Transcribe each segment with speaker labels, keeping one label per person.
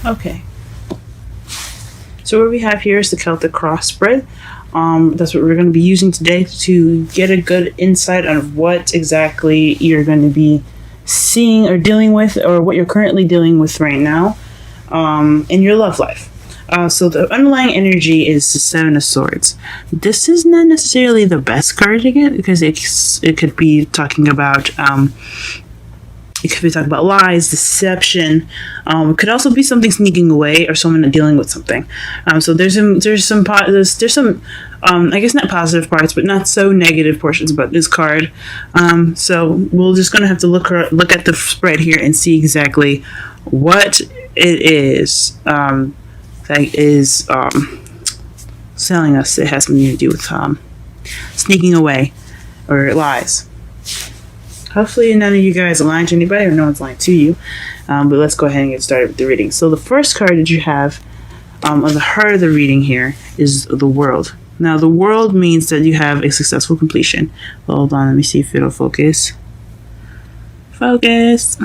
Speaker 1: Okay. So what we have here is the Celtic cross spread. That's what we're going to be using today to get a good insight on what exactly you're going to be seeing or dealing with, or what you're currently dealing with right now in your love life. So the underlying energy is the Seven of Swords. This is not necessarily the best card to get because it could be talking about lies, deception. It could also be something sneaking away or someone dealing with something. So there's some I guess not positive parts, but not so negative portions about this card. So we're just gonna have to look at the spread here and see exactly what it is that is telling us it has something to do with sneaking away or lies. Hopefully none of you guys are lying to anybody or no one's lying to you. But let's go ahead and get started with the reading. So the first card that you have on the heart of the reading here is the World. Now the World means that you have a successful completion. Hold on, let me see if it'll focus. Focus.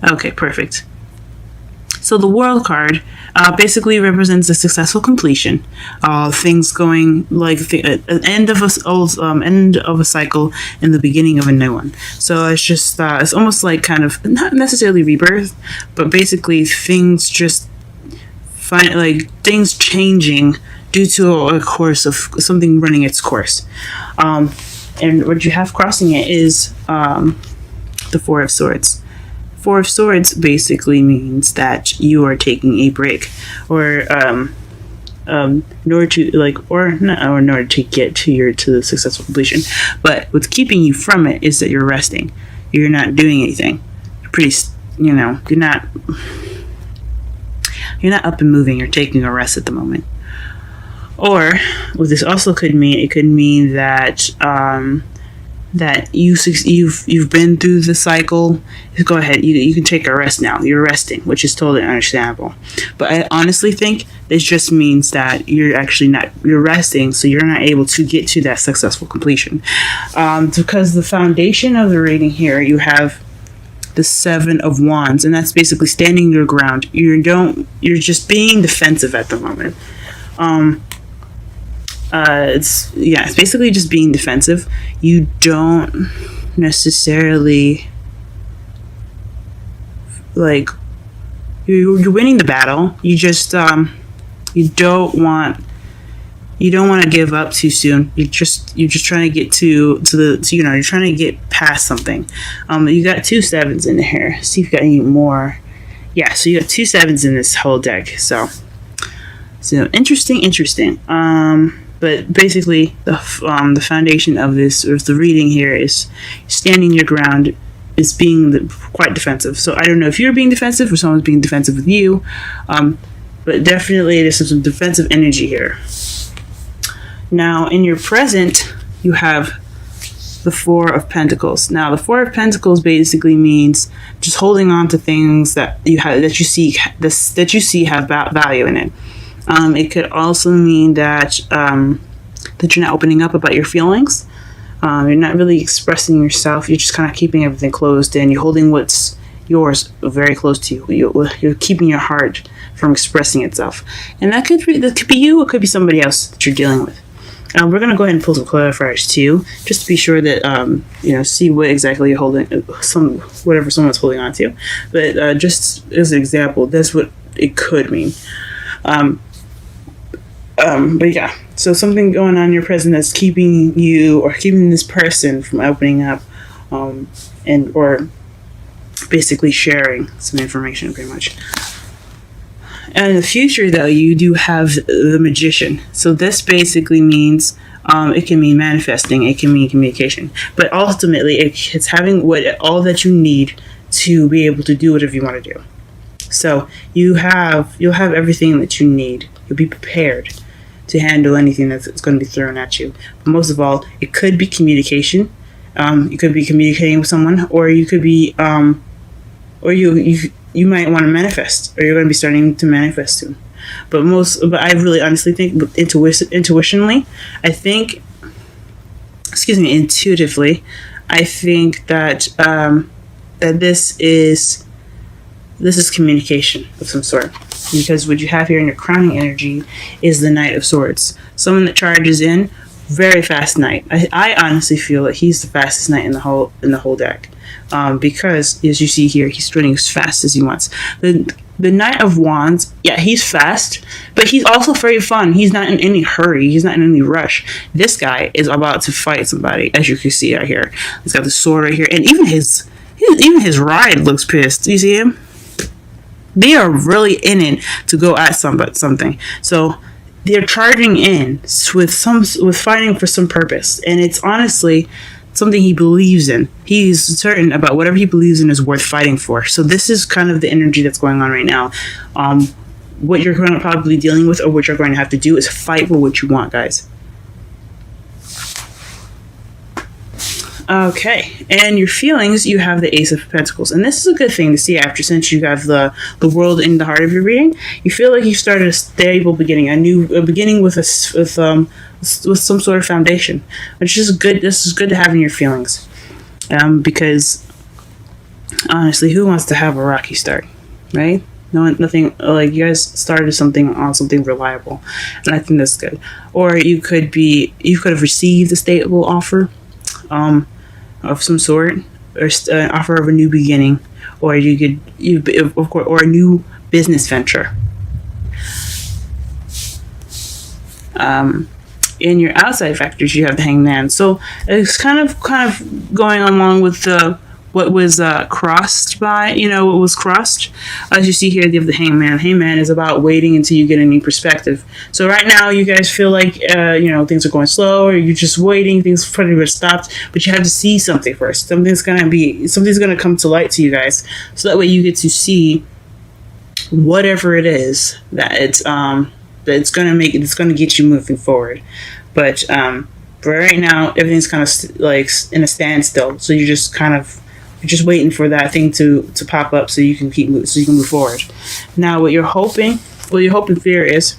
Speaker 1: Okay, perfect. So the World card basically represents a successful completion. Things going like an end of a cycle and the beginning of a new one. So it's just it's almost like kind of not necessarily rebirth, but basically things just things changing due to a course of something running its course. And what you have crossing it is the Four of Swords. Four of Swords basically means that you are taking a break, or in order to get to the successful completion. But what's keeping you from it is that you're resting. You're not doing anything. You're not up and moving. You're taking a rest at the moment. Or what this also could mean, it could mean that that you've been through the cycle. Go ahead, you can take a rest now. You're resting, which is totally understandable. But I honestly think this just means that you're resting, so you're not able to get to that successful completion. Because the foundation of the reading here, you have the Seven of Wands, and that's basically standing your ground. You're just being defensive at the moment. It's basically just being defensive. You don't necessarily you're winning the battle. You just you don't want to give up too soon. You're just trying to get you're trying to get past something. You got two sevens in here. See if you got any more. Yeah, so you got two sevens in this whole deck. So interesting. But basically, the foundation of this, or the reading here, is standing your ground, is being quite defensive. So I don't know if you're being defensive or someone's being defensive with you, but definitely there's some defensive energy here. Now, in your present, you have the Four of Pentacles. Now, the Four of Pentacles basically means just holding on to things that you see have value in it. It could also mean that you're not opening up about your feelings. You're not really expressing yourself. You're just kind of keeping everything closed in. You're holding what's yours very close to you. You're keeping your heart from expressing itself. And that could be you. It could be somebody else that you're dealing with. We're going to go ahead and pull some clarifiers too, just to be sure that, see what exactly you're holding, whatever someone's holding on to. But just as an example, that's what it could mean. But yeah, so something going on in your present that's keeping you or keeping this person from opening up, or basically sharing some information, pretty much. And in the future, though, you do have the Magician. So this basically means it can mean manifesting, it can mean communication, but ultimately it's having all that you need to be able to do whatever you want to do. So you'll have everything that you need. You'll be prepared to handle anything that's going to be thrown at you. But most of all, it could be communication. You could be communicating with someone, or you could be, or you might want to manifest, or you're going to be starting to manifest soon. But I really honestly think intuitively, I think that that this is this is communication of some sort. Because what you have here in your crowning energy is the Knight of Swords. Someone that charges in, very fast knight. I honestly feel that he's the fastest knight in the whole deck. Because as you see here, he's running as fast as he wants. The Knight of Wands, yeah, he's fast, but he's also very fun. He's not in any hurry. He's not in any rush. This guy is about to fight somebody, as you can see right here. He's got the sword right here, and even his ride looks pissed. Do you see him? They are really in it to go at something. So they're charging in with fighting for some purpose, and it's honestly something he believes in. He's certain about whatever he believes in is worth fighting for. So this is kind of the energy that's going on right now. What you're going to probably be dealing with, or what you're going to have to do, is fight for what you want, guys. Okay, and your feelings, you have the Ace of Pentacles, and this is a good thing to see after, since you have the world in the heart of your reading. You feel like you started a stable beginning, a beginning with some sort of foundation, which is good. This is good to have in your feelings, because honestly, who wants to have a rocky start, right? Nothing like you guys started something on something reliable, and I think that's good. Or you could have received a stable offer, of some sort, or an offer of a new beginning, or or a new business venture. In your outside factors, you have the Hangman. So it's kind of going along with what was crossed by, what was crossed. As you see here, you have the Hangman. Hangman is about waiting until you get a new perspective. So right now, you guys feel like, things are going slow, or you're just waiting, things pretty much stopped, but you have to see something first. Something's going to come to light to you guys. So that way you get to see whatever it is that it's going to get you moving forward. But right now, everything's kind of like in a standstill. So you're just waiting for that thing to pop up so you can move forward. Now, what you're hoping for is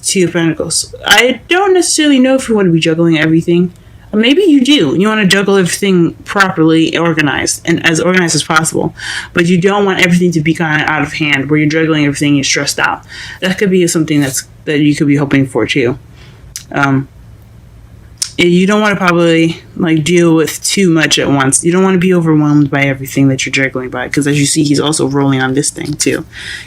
Speaker 1: Two of Pentacles. I don't necessarily know if you want to be juggling everything. Maybe you do. You want to juggle everything properly organized, and as organized as possible. But you don't want everything to be kind of out of hand, where you're juggling everything and you're stressed out. That could be something that you could be hoping for too. You don't want to probably deal with too much at once. You don't want to be overwhelmed by everything that you're juggling by, because as you see, he's also rolling on this thing too.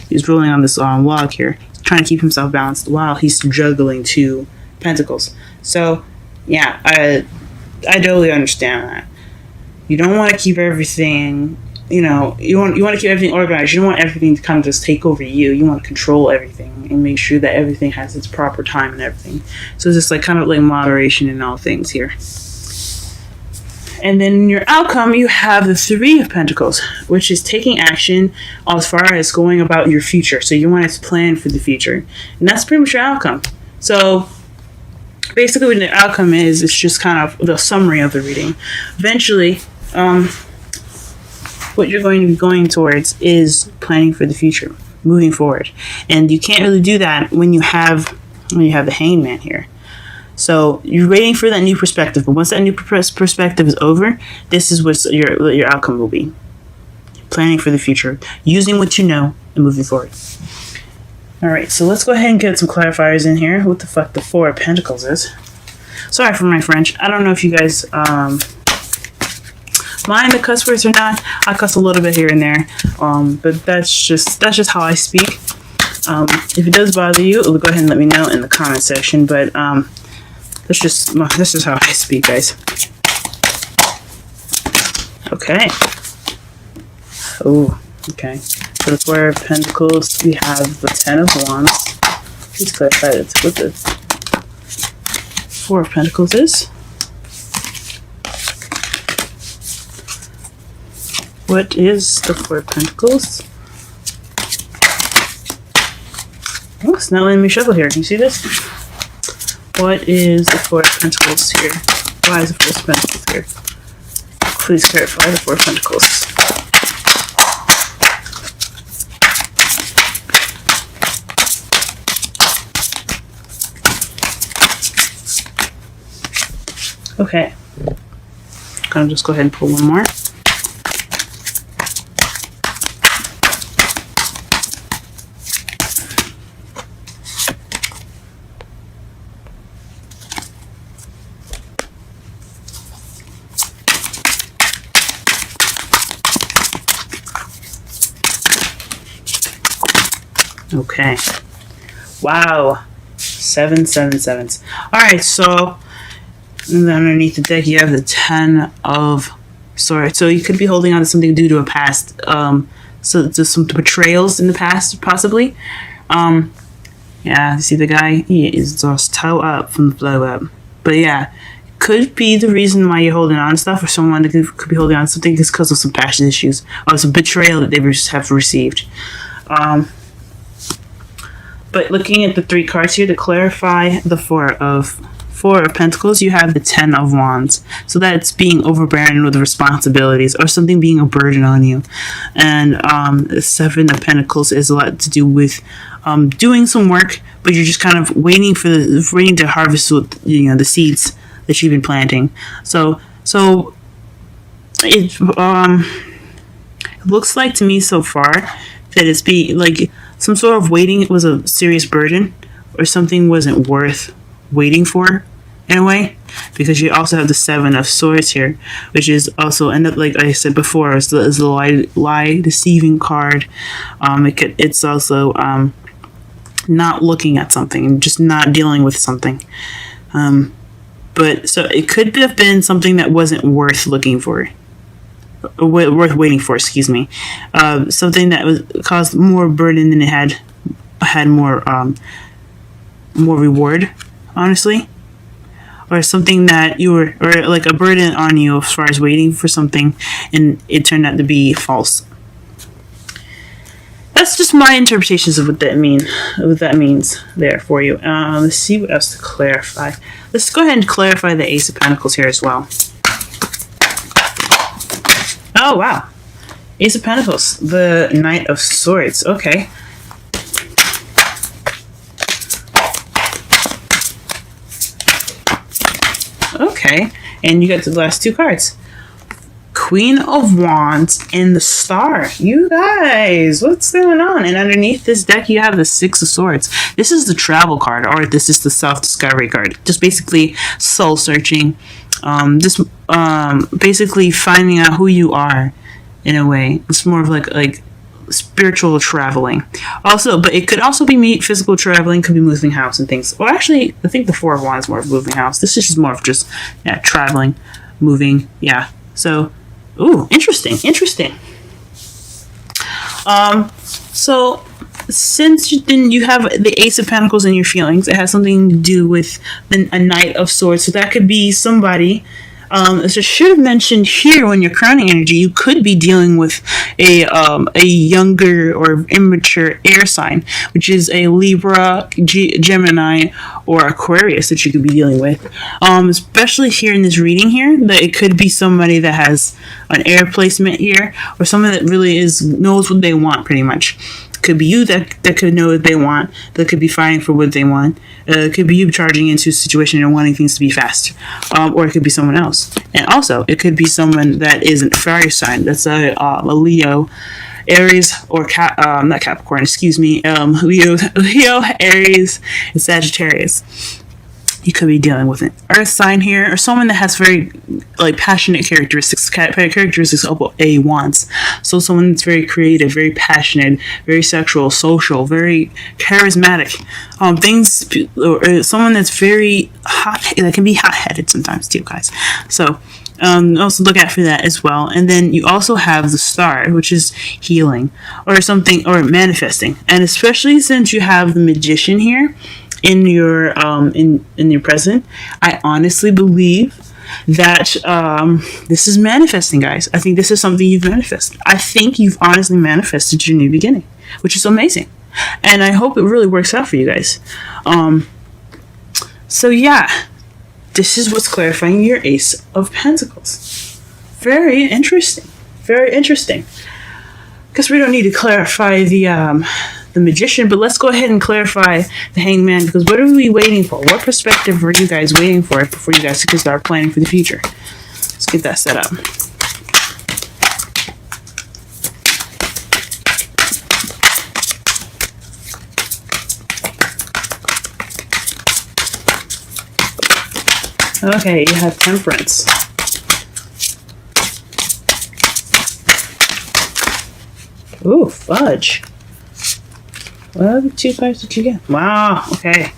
Speaker 1: He's rolling on this log here, trying to keep himself balanced while he's juggling Two Pentacles. So yeah, I totally understand that. You don't want to keep everything, you want to keep everything organized. You don't want everything to kind of just take over you. You want to control everything and make sure that everything has its proper time and everything. So it's just kind of moderation in all things here. And then in your outcome, you have the Three of Pentacles, which is taking action as far as going about your future. So you want to plan for the future. And that's pretty much your outcome. So basically what the outcome is, it's just kind of the summary of the reading. Eventually, what you're going to be going towards is planning for the future, moving forward. And you can't really do that when you have the Hangman here. So you're waiting for that new perspective, but once that new perspective is over, this is what your outcome will be. Planning for the future, using what you know, and moving forward. Alright, so let's go ahead and get some clarifiers in here. What the fuck the Four of Pentacles is. Sorry for my French. I don't know if you guys mind the cuss words or not. I cuss a little bit here and there, but that's just how I speak. If it does bother you, go ahead and let me know in the comment section. But that's just how I speak, guys. Okay. Oh, okay. For the Four of Pentacles, we have the Ten of Wands. Please clarify what the Four of Pentacles is. What is the Four of Pentacles? Oh, it's not letting me shuffle here. Can you see this? What is the Four of Pentacles here? Why is the Four of Pentacles here? Please clarify the Four of Pentacles. Okay. I'm gonna just go ahead and pull one more. Okay. Wow. 7 7 sevens. Alright, so and then underneath the deck you have the 10 of swords. So you could be holding on to something due to a past. So there's some betrayals in the past, possibly. Yeah, you see the guy? He is just toe up from the blow up. But yeah, could be the reason why you're holding on to stuff, or someone that could be holding on to something is because of some past issues or some betrayal that they have received. But looking at the 3 cards here to clarify the Four of Pentacles, you have the 10 of Wands. So that it's being overbearing with responsibilities or something being a burden on you. And the 7 of Pentacles is a lot to do with doing some work, but you're just kind of waiting to harvest, the seeds that you've been planting. So it looks like to me so far that it's like some sort of waiting was a serious burden, or something wasn't worth waiting for in a way, because you also have the 7 of Swords here, which is also, and like I said before, is the lie deceiving card. It's also not looking at something, just not dealing with something. But so it could have been something that wasn't worth looking for, worth waiting for. Excuse me, something that caused more burden than it had more reward, honestly, or something that or like a burden on you as far as waiting for something, and it turned out to be false. That's just my interpretations of what that means there for you. Let's see what else to clarify. Let's go ahead and clarify the Ace of Pentacles here as well. Oh, wow. Ace of Pentacles. The Knight of Swords. Okay. Okay. And you got the last 2 cards. Queen of Wands and the Star. You guys, what's going on? And underneath this deck, you have the 6 of Swords. This is the travel card, or this is the self-discovery card. Just basically soul-searching. Just basically finding out who you are, in a way. It's more of like spiritual traveling. Also, but it could also be physical traveling. Could be moving house and things. Well, actually, I think the 4 of Wands is more of moving house. This is just more of just traveling, moving. Yeah. So. Ooh, interesting. So since then you have the Ace of Pentacles in your feelings, it has something to do with a Knight of Swords. So that could be somebody. So I should have mentioned here, when you're crowning energy, you could be dealing with a younger or immature air sign, which is a Libra, Gemini, or Aquarius that you could be dealing with. Especially here in this reading here, that it could be somebody that has an air placement here, or someone that really knows what they want, pretty much. Could be you that could know what they want, that could be fighting for what they want. It could be you charging into a situation and wanting things to be fast. Or it could be someone else. And also, it could be someone that is a fire sign. That's a Leo, Aries, or not Capricorn, excuse me. Leo, Aries, and Sagittarius. You could be dealing with an earth sign here, or someone that has very passionate characteristics of a Wands. So someone that's very creative, very passionate, very sexual, social, very charismatic. Or someone that's very hot, that can be hot-headed sometimes too, guys. So also look out for that as well. And then you also have the Star, which is healing or something, or manifesting. And especially since you have the Magician here in your in your present, I honestly believe that this is manifesting, guys. I think this is something you've manifested. I think you've honestly manifested your new beginning, which is amazing, and I hope it really works out for you guys. So yeah, this is what's clarifying your Ace of Pentacles. Very interesting. Because we don't need to clarify the Magician, but let's go ahead and clarify the Hangman, because what are we waiting for? What perspective are you guys waiting for before you guys can start planning for the future? Let's get that set up. Okay, you have Temperance. Ooh, fudge. Well, the 2 cards that you get. Wow, okay.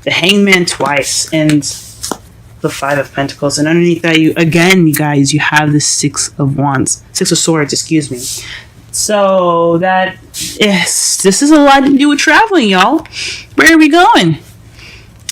Speaker 1: The Hangman twice, and the 5 of Pentacles. And underneath that, you guys, you have the 6 of Wands. 6 of Swords, excuse me. So, this is a lot to do with traveling, y'all. Where are we going?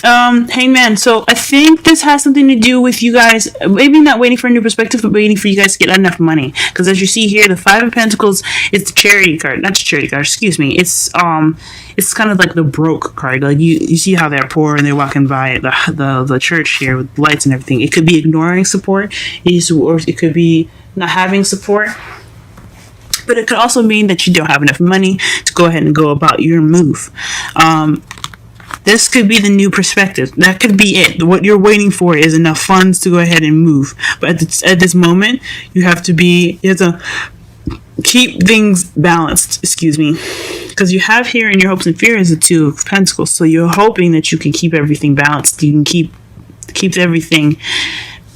Speaker 1: Hangman. So I think this has something to do with you guys maybe not waiting for a new perspective, but waiting for you guys to get enough money. Because as you see here, the 5 of Pentacles, it's the charity card, not the charity card. Excuse me. It's kind of like the broke card. Like you see how they're poor and they're walking by the church here with lights and everything. It could be ignoring support, or it could be not having support. But it could also mean that you don't have enough money to go ahead and go about your move. This could be the new perspective. That could be it. What you're waiting for is enough funds to go ahead and move. But at this moment, you have to keep things balanced. Excuse me. Because you have here in your hopes and fears the 2 of Pentacles. So you're hoping that you can keep everything balanced. You can keep everything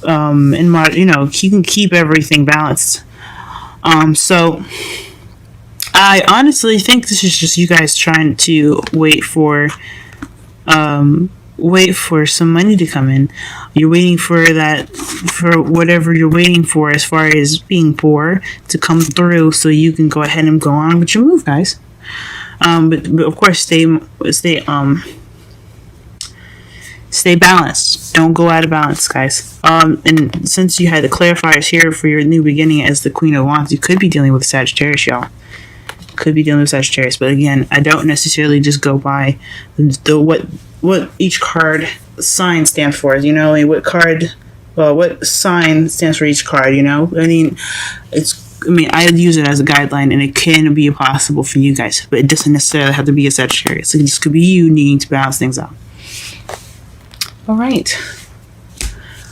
Speaker 1: you can keep everything balanced. So I honestly think this is just you guys trying to wait for some money to come in. You're waiting for whatever you're waiting for as far as being poor to come through so you can go ahead and go on with your move, guys. But of course stay balanced. Don't go out of balance, guys. And since you had the clarifiers here for your new beginning as the Queen of Wands, you could be dealing with Sagittarius, y'all. Could be dealing with Sagittarius, but again, I don't necessarily just go by what each card sign stands for. What sign stands for each card. I use it as a guideline, and it can be possible for you guys, but it doesn't necessarily have to be a Sagittarius. It just could be you needing to balance things out. All right,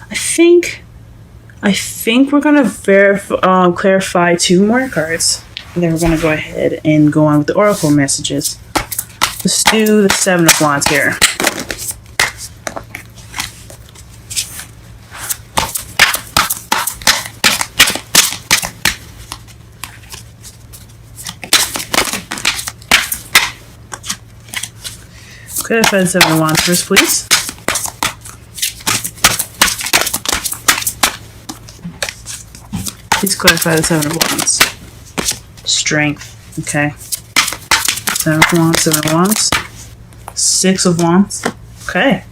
Speaker 1: I think we're gonna clarify 2 more cards. And then we're going to go ahead and go on with the Oracle messages. Let's do the 7 of Wands here. Clarify the 7 of Wands first, please. Please clarify the 7 of Wands. Strength, okay. 7 of Wands, 7 of Wands. 6 of Wands, okay.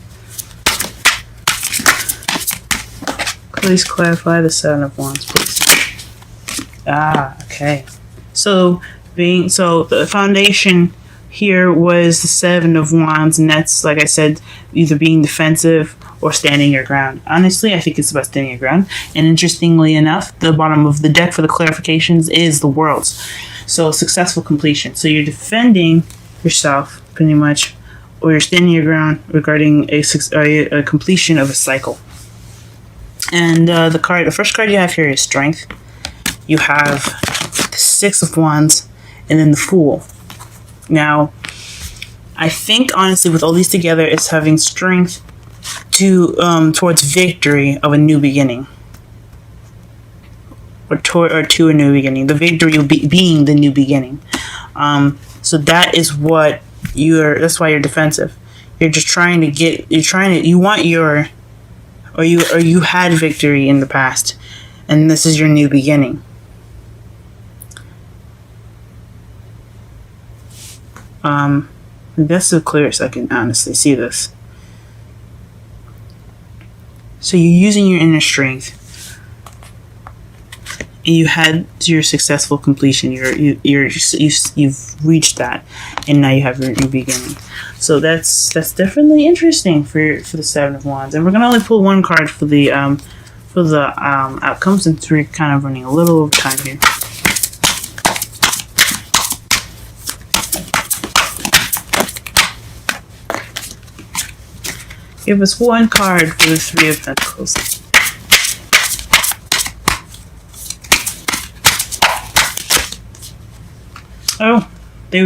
Speaker 1: Please clarify the 7 of Wands, please. Okay. So the foundation here was the 7 of Wands, and that's, like I said, either being defensive or standing your ground. Honestly, I think it's about standing your ground. And interestingly enough, the bottom of the deck for the clarifications is the Worlds. So successful completion. So you're defending yourself, pretty much, or you're standing your ground regarding a completion of a cycle. And the first card you have here is Strength. You have the 6 of Wands, and then the Fool. Now, I think honestly, with all these together, it's having strength towards victory of a new beginning, or to a new beginning. The victory being the new beginning. So that is what that's why you're defensive. You're just trying to you had victory in the past, and this is your new beginning. That's the clearest I can honestly see this. So you're using your inner strength, and you had your successful completion. You've reached that, and now you have your new beginning. So that's definitely interesting for the 7 of Wands. And we're gonna only pull 1 card for the outcome, since we're kind of running a little over time here. Give us 1 card for the 3 of Pentacles. Oh, they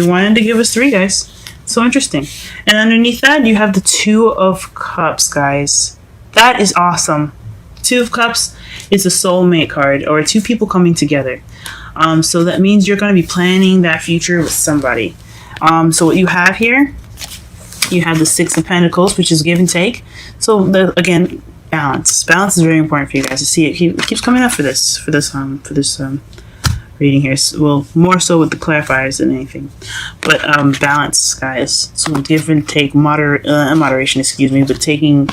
Speaker 1: wanted to give us 3, guys. So interesting. And underneath that, you have the 2 of Cups, guys. That is awesome. 2 of Cups is a soulmate card, or 2 people coming together. So that means you're going to be planning that future with somebody. So what you have here, you have the Six of Pentacles, which is give and take. So again, balance. Balance is very important for you guys to see. It keeps coming up for this reading here. Well, more so with the clarifiers than anything, but balance, guys. So give and take, moderation, excuse me, but giving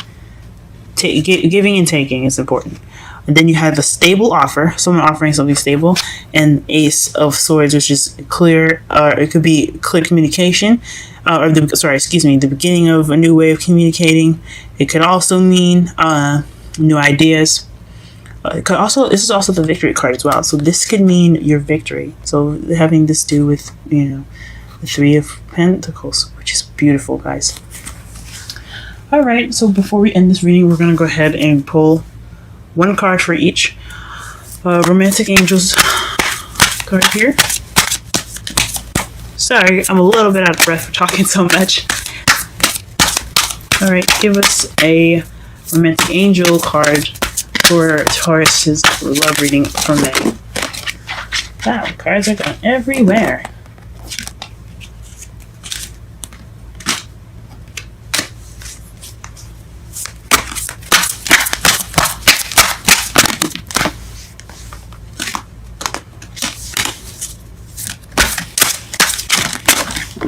Speaker 1: and taking is important. And then you have a stable offer, someone offering something stable, and Ace of Swords, which is clear, it could be clear communication, the beginning of a new way of communicating. It could also mean new ideas. This is also the victory card as well. So this could mean your victory. So having this do with, the Three of Pentacles, which is beautiful, guys. All right. So before we end this reading, we're going to go ahead and pull one card for each. Romantic Angels card here. Sorry, I'm a little bit out of breath for talking so much. All right. Give us a Romantic Angel card for Taurus's love reading for May. Wow, cards are going everywhere.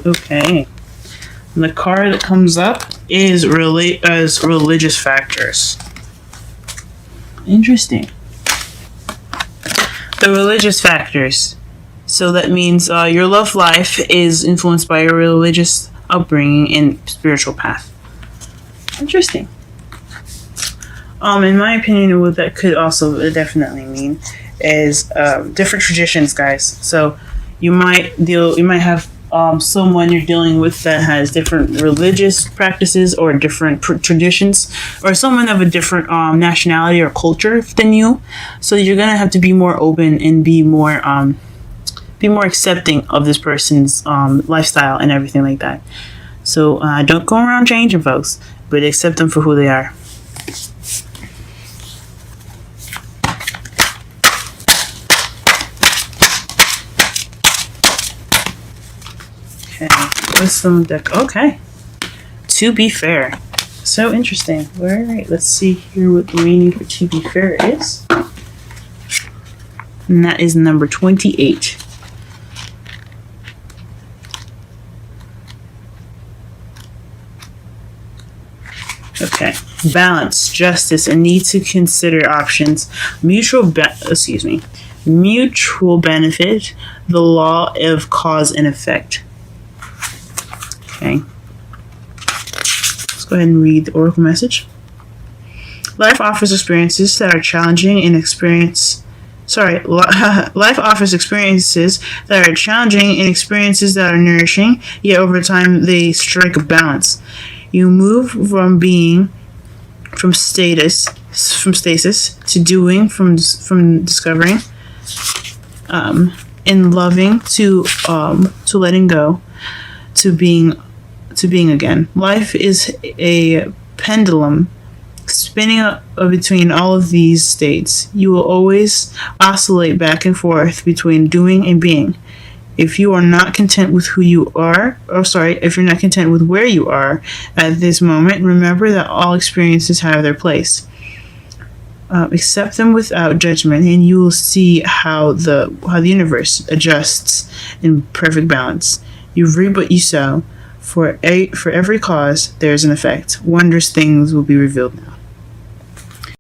Speaker 1: Okay. And the card that comes up is religious factors. Interesting. The religious factors. So that means your love life is influenced by your religious upbringing and spiritual path. Interesting. In my opinion, what that could also definitely mean is different traditions, guys. So you might have someone you're dealing with that has different religious practices or different traditions, or someone of a different nationality or culture than you. So you're gonna have to be more open and be more accepting of this person's lifestyle and everything like that. So don't go around changing folks, but accept them for who they are. Okay, wisdom deck. Okay, to be fair. So interesting. All right, let's see here what the meaning for to be fair is. And that is number 28. Okay, balance, justice, and need to consider options. Mutual benefit, the law of cause and effect. Okay. Let's go ahead and read the oracle message. Life offers experiences that are challenging and life offers experiences that are challenging and experiences that are nourishing, yet over time they strike a balance. You move from stasis to doing, from discovering, in loving to letting go, to being again. Life is a pendulum spinning between all of these states. You will always oscillate back and forth between doing and being. If you are not content with who you are, if you're not content with where you are at this moment, remember that all experiences have their place. Accept them without judgment, and you will see how the universe adjusts in perfect balance. You reap what you sow. For every cause, there is an effect. Wondrous things will be revealed now.